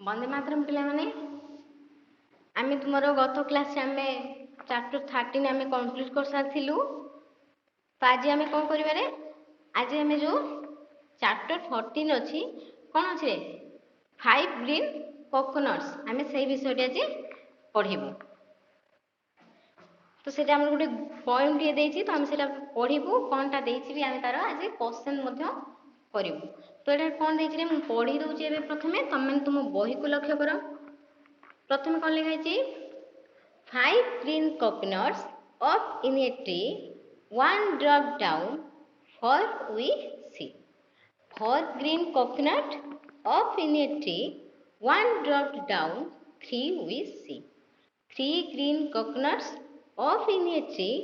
वंदे मातरम पिला माने आमे तुमरो गत क्लास आमे चैप्टर 13 आमे कंप्लीट कर सारथिलु। तो आज आमे कोन करिबारे आज आमे जो चैप्टर 14 अछि कोन अछि 5 ग्रीन कोकोनट्स आमे सेही विषय आज पढिबु। तो सेटा हमर गुटे पॉइंट ये देछि तो हम सेटा पढिबु कोनटा देछि भी आमे तार आज क्वेश्चन मध्य करिबु। तो एटा कोन देछि रे मु पढि दउछि एबे प्रथमे तमे तुम बही को लक्ष्य करो। प्रथमे कोन लिखा अछि 5 green coconuts up in a tree, one drop down, for we see. 4 green coconut up in a tree, one dropped down, 3 we see. 3 green coconuts up in a tree,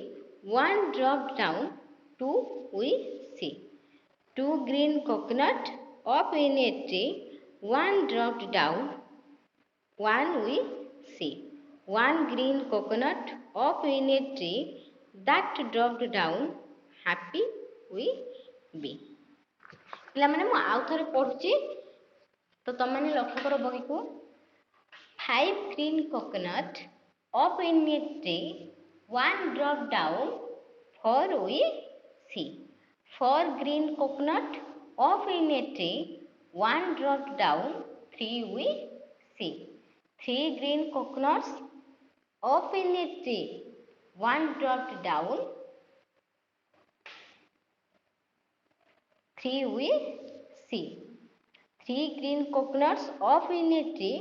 one dropped down, 2 we see. 2 green coconut up in a tree, one dropped down, 1 we see. 1 green coconut up in a tree that dropped down, happy we be. पिला माने मु आउ थरे पढुची तो तुम माने लक्ष्य करो बही को 5 green coconut up in a tree, one drop down, 4 we see. 4 green coconut up in a tree, one drop down, 3 we see. 3 green coconuts up in a tree, one dropped down, 3 we see. 3 green coconuts up in a tree,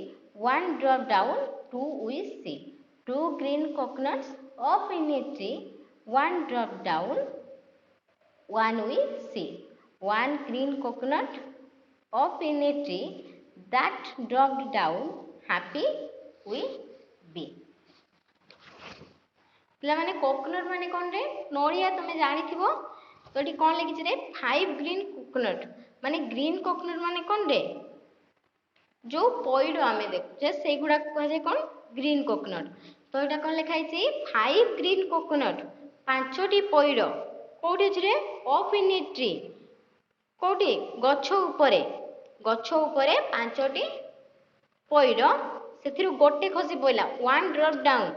one dropped down, 2 we see. 2 green coconuts up in a tree, one dropped down, 1 we see. 1 green coconut up in a tree that dropped down, happy we be. पिला माने coconut माने कोन रे नोरिया तमे जानि थिबो तो eighty कोन लिखि रे 5 ग्रीन कोकोनट माने ग्रीन कोकोनट माने कोन रे जो पॉइड आमे देखु जे सेई गुडा को जे कोन ग्रीन कोकोनट। तो एटा कोन लिखाइ छी 5 ग्रीन कोकोनट पांचटी पॉइड कोठी अछि ray of in a tree कोठी गछ ऊपरे पांचटी पॉइड सेथिरु गोटे खसी पइला वन ड्रॉप डाउन।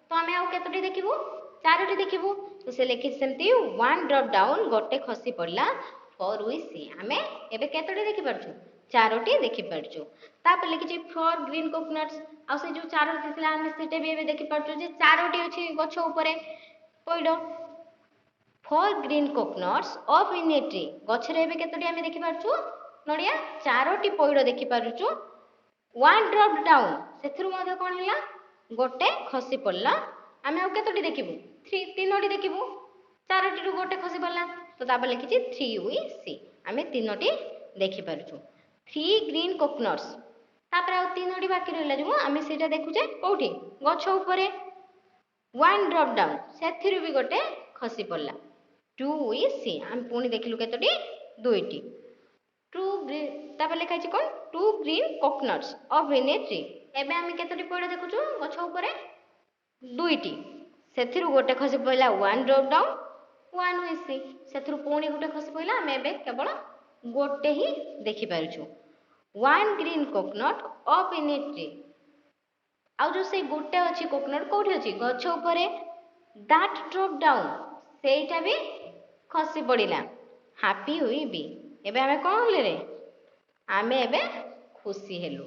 तो आमे आउ केतोटी देखिबु चारोटी देखिबु तो से लिखि सेमती वन ड्रॉप डाउन गोटे खसी पड़ला फॉर वी सी आमे एबे केतोटी देखि परछु चारोटी देखि परछु। तापर लिखि 4 ग्रीन कोकोनट्स आ से जो चारोटी थिला आमे सेटे भी एबे देखि परछु जे चारोटी अछि गछ ऊपरे पइडो। 4 green coconuts of in a tree गछ रे एबे केतोटी आमे देखि परछु नडिया चारोटी पइडो देखि परछु। वन ड्रॉप डाउन सेथिरु मध्ये कोन हिला गोटे खसी पड़ला आमे आ केतोटी देखिबु 3 तीनोटी देखिबु चारोटी रु गोटे खसी पड़ला तो तापर लिखि 3 वी सी आमे तीनोटी देखि परछु। 3 ग्रीन कोकोनट्स तापर आ तीनोटी बाकी रहला जो आमे सेटा देखुचे कोठी गछ ऊपरे वन ड्रॉप डाउन सेथिरु भी गोटे खसी पड़ला 2 वी सी आमे पुनी देखिलु केतोटी दुईटी। 2 ग्रीन तापर लिखा छि कोन 2 green coconuts of in a tree एबे आमे केतोटी पइडा देखुछु गछ ऊपरे दुईटी सेथिरु गोटे खसी पइला वन ड्रॉप डाउन वन वी सी सेथिरु पुनी गोटे खसी पइला आमे एबे केवल गोटे ही देखि परछु। 1 green coconut off in a tree आ जो से गोटे अछि कोकोनट कोठी अछि गछ ऊपरे दैट ड्रॉप डाउन सेटा भी खसी पड़िला हैप्पी हुई बी एबे आमे कोन होले रे आमे एबे खुशी हेलु।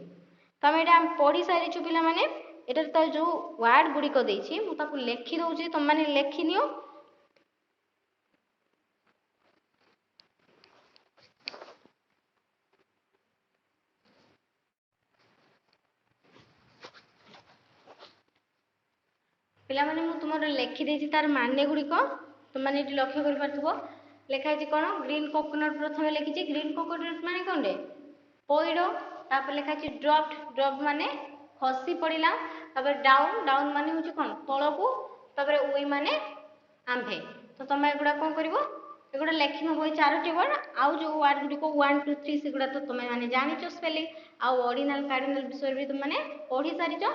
तमे एटा पढी सारी छु पिला माने एटा त जो वर्ड गुडी को देछि मु ताकू लेखि दउछि तुम माने लेखि नियो। पिला माने मु तुमरो लेखि देछि तार माने गुडी को तुम माने एटी लक्ष्य करि परथबो लेखा छि कोन ग्रीन कोकोनट प्रथमे लेखि छि ग्रीन कोकोनट माने कोन रे पइडो तापर लेखा छि ड्रॉप माने खसी पड़िला तापर डाउन डाउन माने होछि कोन तळकू तापर उई माने आंभे। तो तमे एगुडा कोन करबो एगुडा लेखि न होई चारोटी वर्ड आउ जो वर्ड गुडी को 1 2 3 सेगुडा तो तमे माने जानि छ स्पेलिंग आ ऑर्डिनल कार्डिनल विषय भी तुम माने पढी सारी छ।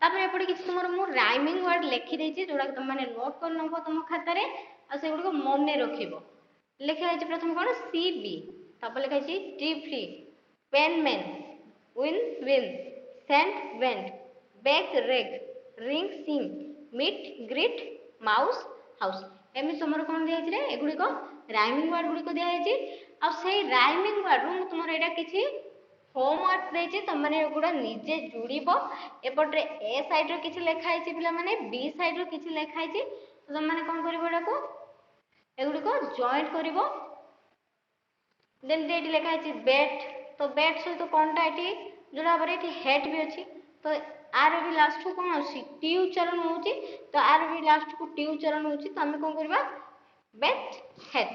तापर एपडी किछ तुमरो मु राइमिंग वर्ड लेखि देछि जोडा तुम माने नोट कर नबो तुम खाता रे आ सेगुडी को मने रखिबो। लेखा छि प्रथम कोन सी बी तापर लेखा छि tea free pen men win win sent went, bag rag, ring sing, meet greet, mouse house. एमि तुमर कोन दिया रे एगुडी को राइमिंग वर्ड गुडी को दिया है आ से राइमिंग वर्ड रू तुमर एटा किछि होमवर्क देछि तुम माने एगुडा निजे जुड़ीबो एपटरे ए साइड रो किछि लेखा है पिला माने बी साइड रो किछि लेखा है तो तुम माने कोन करिवो एटा को एगुडी को जॉइंट करिवो देन देटी लेखा है बैट तो बैट सहित कोनटा एटी जोड़ा पर एटी हेड भी अछि तो आर भी लास्ट को कोन अछि टी उच्चारण होउची तो आर भी लास्ट को टी उच्चारण होउची तो हम कोन करबा बैट हेड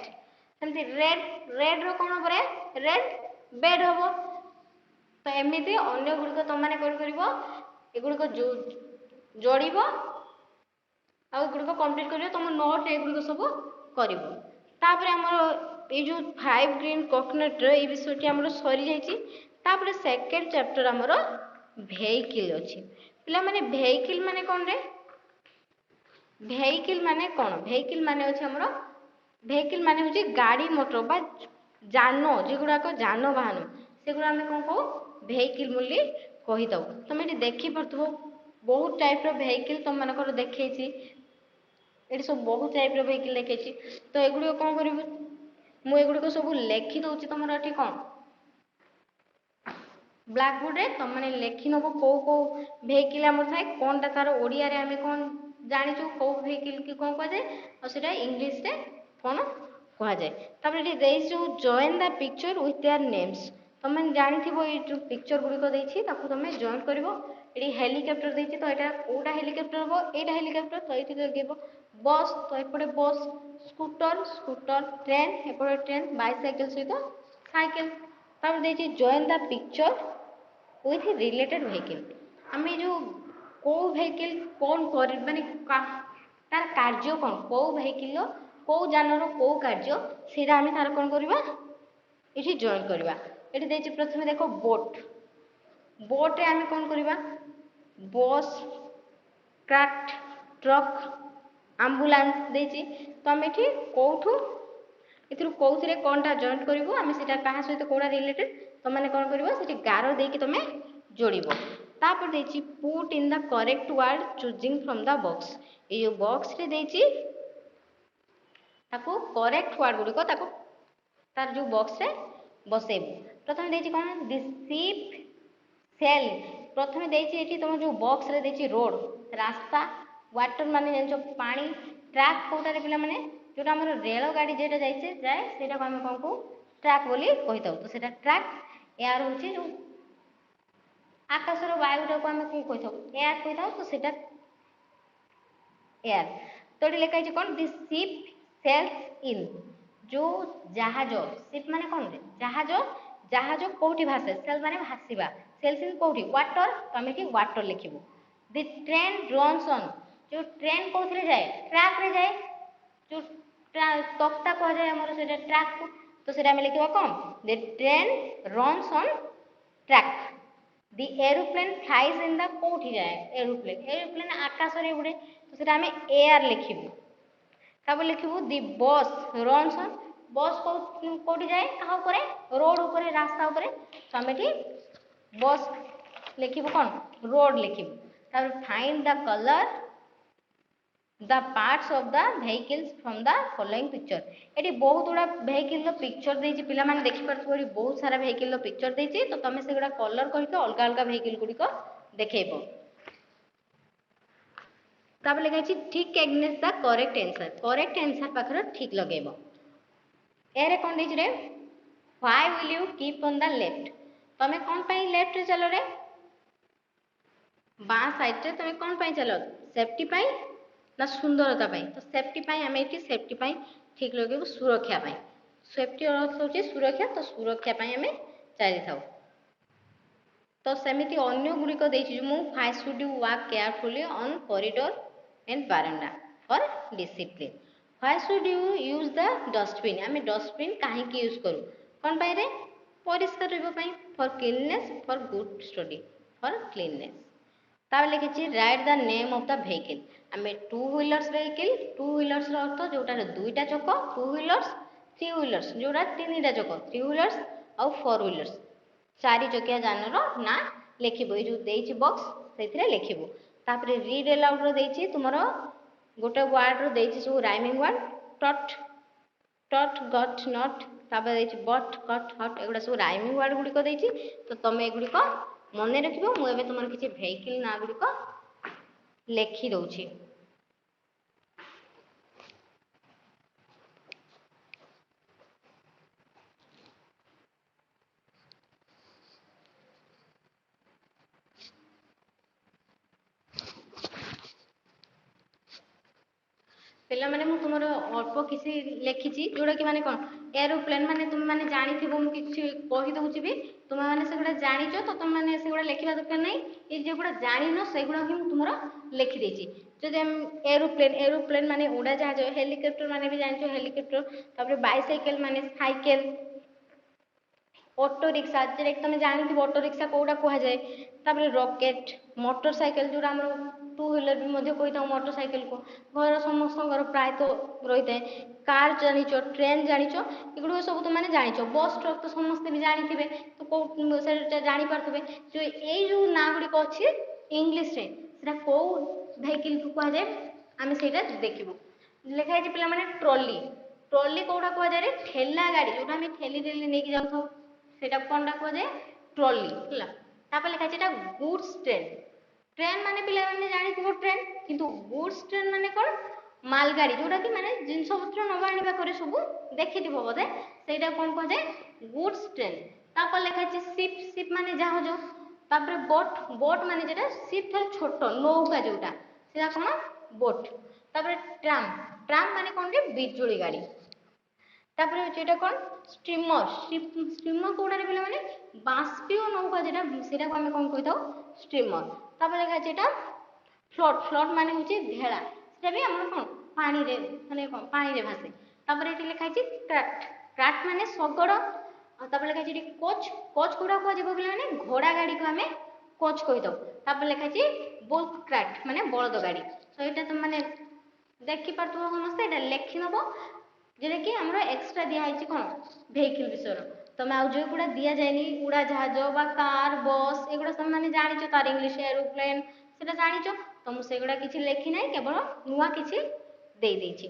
सेमती रेड रेड रो कोन परे रेड बेड होबो तो एमिति अन्य गुडी को तुम माने करिवो एगुडी को जोड़ीबो आ गुडी को कंप्लीट करिवो तुम नोट एगुडी को सब करिवो तापर हमर ए जो 5 ग्रीन कोकोनट रो ए विषयटी हमर सरी जाईची तापर सेकंड चैप्टर हमर वेहिकल अछि पिला माने वेहिकल माने कोन रे वेहिकल माने कोन वेहिकल माने अछि हमर वेहिकल माने होची गाड़ी मोटर बा जानो जेगुडा को जानो वाहन सेगुडा हम कोन को वेहिकल बोली कहि दउ तुम एटी देखि परतबो बहुत टाइप रो वेहिकल तुम माने को देखैछि एटी सब बहुत टाइप रो वेहिकल देखैछि तो एगुडी कोन करिवो मु एगुडी को सब लेखि दउछि तमरा एटी कोन ब्लैक बोर्ड रे तुम माने लेखि नबो को वेहिकल हमर थाए कोनटा तार ओडिया रे हमें कोन जानिछु को वेहिकल की कोन कह जाय और सेटा इंग्लिश रे कोन कह जाय तबरे एटी देइछ जो join the picture with their names तुम माने जानिथिबो ए जो पिक्चर गुडी को देइछि ताको तुम जॉइन करिवो एटी हेलीकॉप्टर देइछि तो एटा कोडा हेलीकॉप्टर हो एटा हेलीकॉप्टर तो एटी लगेबो बस तो एपटे बस स्कूटर स्कूटर ट्रेन एपटे ट्रेन बाइसाइकिल सहित साइकिल तब देइछि join the picture with related vehicle हमें जो को vehicle कौन कर माने तार कार्य कौन को vehicle को जानर को कार्य सेरा हमें तार कौन करबा इठी जॉइन करबा एठी देछि प्रथमे देखो बोट बोट रे हमें कौन करबा बस ट्रक ट्रक एम्बुलेंस देछि तो हम एठी कोठू इथरु कोथरे कोनटा जॉइन करबो हम सेटा कहा सहित कोडा रिलेटेड तो माने कोन करबो सेठी गारो देकी तमे जोड़ीबो तापर देछि put in the correct word choosing from the box ए जो बॉक्स रे देछि ताको करेक्ट वर्ड गुडी को ताको तार जो बॉक्स रे बसेबो प्रथम देछि कोन दिस शिप सेल प्रथमे देछि एठी तम जो बॉक्स रे देछि रोड रास्ता वाटर माने जो पानी ट्रैक कोटा रे पिला माने जोटा हमर रेल गाड़ी जेटा जाइछे जाय सेटा को हम कोन को ट्रैक बोली कहिताउ तो सेटा ट्रैक एयर होछि जो आकाश रो वायु को हम कोन कहिताउ एयर कहिताउ तो सेटा एयर तोडी लेखा छै कोन दिस शिप सेल्स इन जो जहाज शिप माने कोन रे जहाज जहाज कोठी भासे सेल माने भासीबा सेल्स इन कोठी वाटर तमे की वाटर लिखिबो द ट्रेन रन्स ऑन जो ट्रेन कोथरे जाय ट्रैक रे जाय जो तख्ता कह जाए हमर सेटा ट्रैक को तो सेटा हम लिखबा कोन the train runs on track the aeroplane flies in the कोठी जाए एरोप्लेन एरोप्लेन आकाश रे उड़े तो सेटा हम एयर लिखिबो तब लिखिबो द बस रन्स ऑन बस को कोठी जाए कहा ऊपर रोड ऊपर रास्ता ऊपर तो हम एठी बस लिखिबो कोन रोड लिखिबो तब find the colour the parts of the vehicles from the following picture eighty बहुत गुडा vehicle लो पिक्चर देछि पिला माने देखि परथबो एटी बहुत सारा vehicle लो पिक्चर देछि तो तमे से गुडा कलर कहि के अलग अलग vehicle गुडी को देखेबो तब लिखा छी ठीक एग्नेस द करेक्ट आंसर पाखर ठीक लगेबो एरे कोन देछि रे why will you keep on the left तमे कोन पई लेफ्ट रे चलो रे बा साइड रे तमे कोन पई चलो सेफ्टी पई ना सुंदरता पाई तो सेफ्टी पाई हमें एटी सेफ्टी पाई ठीक लगेबो सुरक्षा पाई सेफ्टी अर्थ होची सुरक्षा तो सुरक्षा पाई हमें चाली थाउ तो सेमिति अन्य गुडी को देछि मु why should you walk carefully on corridor and veranda for discipline why should you use the dustbin हमें डस्टबिन काहे की यूज करू कोन पाई रे परिष्कार रहबो पाई for cleanness for good study for cleanness ताब लिखिछि write the name of the vehicle हमें two wheelers vehicle two wheelers रो अर्थ जोटा दुईटा चक टू व्हीलर्स थ्री व्हीलर्स जोटा तीनटा चक थ्री व्हीलर्स और फोर व्हीलर्स चारि चकिया जानर ना ଲେଖିବ ଏଇ ଯୋଉ ଦେଇଛି ବକ୍ସ ସେଇଥିରେ ଲେଖିବ ତାପରେ ରିଡ୍ ଆଲାଉଡ୍ ର ଦେଇଛି ତୁମର ଗୋଟେ ୱାର୍ଡ ର ଦେଇଛି ସବୁ rhyming word tot tot got not ତାପରେ ଦେଇଛି ବଟ୍ କଟ୍ ହଟ୍ ଏଗୁଡ଼ା ସବୁ ରାଇମିଂ ୱାର୍ଡ ଗୁଡ଼ିକ ଦେଇଛି ତ ତମେ ଏଗୁଡ଼ିକ ମନେ ରଖିବ ମୁଁ ଏବେ ତୁମର କିଛି ଭେହିକିଲ୍ ନାଁ ଗୁଡ଼ିକ ଲେଖି ଦଉଛି ପିଲାମାନେ ମୁଁ ତୁମର ଅଳ୍ପ କିଛି ଲେଖିଛି ଯୋଉଟା କି ମାନେ କ'ଣ ଏରୋପ୍ଲେନ୍ ମାନେ ତୁମେ ମାନେ ଜାଣିଥିବ ମୁଁ କିଛି କହିଦେଉଛି ବି ତୁମେ ମାନେ ସେଗୁଡ଼ା ଜାଣିଛ ତ ତୁମେ ମାନେ ସେଗୁଡ଼ା ଲେଖିବା ଦରକାର ନାହିଁ ଏ ଯେଗୁଡ଼ା ଜାଣିନ ସେଗୁଡ଼ା ହିଁ ମୁଁ ତୁମର ଲେଖିଦେଇଛି ଯଦି ଏରୋପ୍ଲେନ୍ ମାନେ ଉଡ଼ାଜାହାଜ ହେଲିକପ୍ଟର ମାନେ ବି ଜାଣିଛ ହେଲିକପ୍ଟର ତାପରେ ବାଇସାଇକେଲ ମାନେ ସାଇକେଲ ऑटो रिक्शा जेटा कि तुम जानथिबो ऑटो रिक्शा कोउडा कुहा जाए तापर रॉकेट मोटरसाइकिल जोरा हम टू व्हीलर भी मध्य कोइता मोटरसाइकिल को घर समस्त घर प्राय तो रही है कार जानिचो ट्रेन जानिचो एगुड़ सब तुम मैंने जानिचो बस ट्रक तो समस्ते भी जानिथिबे तो को जानि पारथबे जो एई जो ना गुडी को अछि इंग्लिश रे सेटा को व्हीकल को कुहा जाए आमे सेटा देखिबो लेखा है पिला माने ट्रॉली ट्रॉली कोउडा कुहा जाए रे ठेला गाड़ी जोटा हम ठेली ठेली नेकी जाउथो सेटा कोनडा कुहा जाए ट्रॉली हला तापर लेखा छै एटा गुड्स ट्रेन ट्रेन माने पिला माने जानिथिबो ट्रेन किंतु गुड्स ट्रेन माने कोन मालगाड़ी जोटा कि माने जिनस पत्र नबा आनिबा करे सब देखिथिबो बोधे सेटा कोन कुहा जाए गुड्स ट्रेन तापर लेखा छै शिप शिप माने जहाज तापर बोट बोट माने जेटा शिप था छोटो नौका जोटा सेटा कोन बोट तापर ट्राम ट्राम माने कोन रे बिजुली गाड़ी तापर जेटा कोन स्टीमर स्टीमर कोडा रे पिला माने बाष्पीय नौका जेटा सेटा को हम कोन कहिताऊ स्टीमर तापर लेखा जेटा फ्लोट फ्लोट माने होची भेड़ा सेटा भी हमर कोन पानी रे माने कोन पानी रे भासे तापर एटी लेखा छि ट्रैक्ट ट्रैक्ट माने सगड़ तापर लेखा छि कोच कोच कोडा को जेबो पिला माने घोड़ा गाड़ी को हमें कोच कहिताऊ तापर लेखा छि बुल ट्रैक्ट माने बळद गाड़ी तो एटा तुम माने देखि पारथुबो समस्त एटा लेखि नबो जेटा कि हमरा एक्स्ट्रा दिया है कौन भेहिकल विषय तुम आज जो गुड़ा दि जाए उड़ा जहाज बा कार बस एगुड़ा सब मैंने जानिच तार इंग्लिश एरोप्लेन से जानिच तो मुझे किसी लेखि ना केवल नुआ किसी दे देछि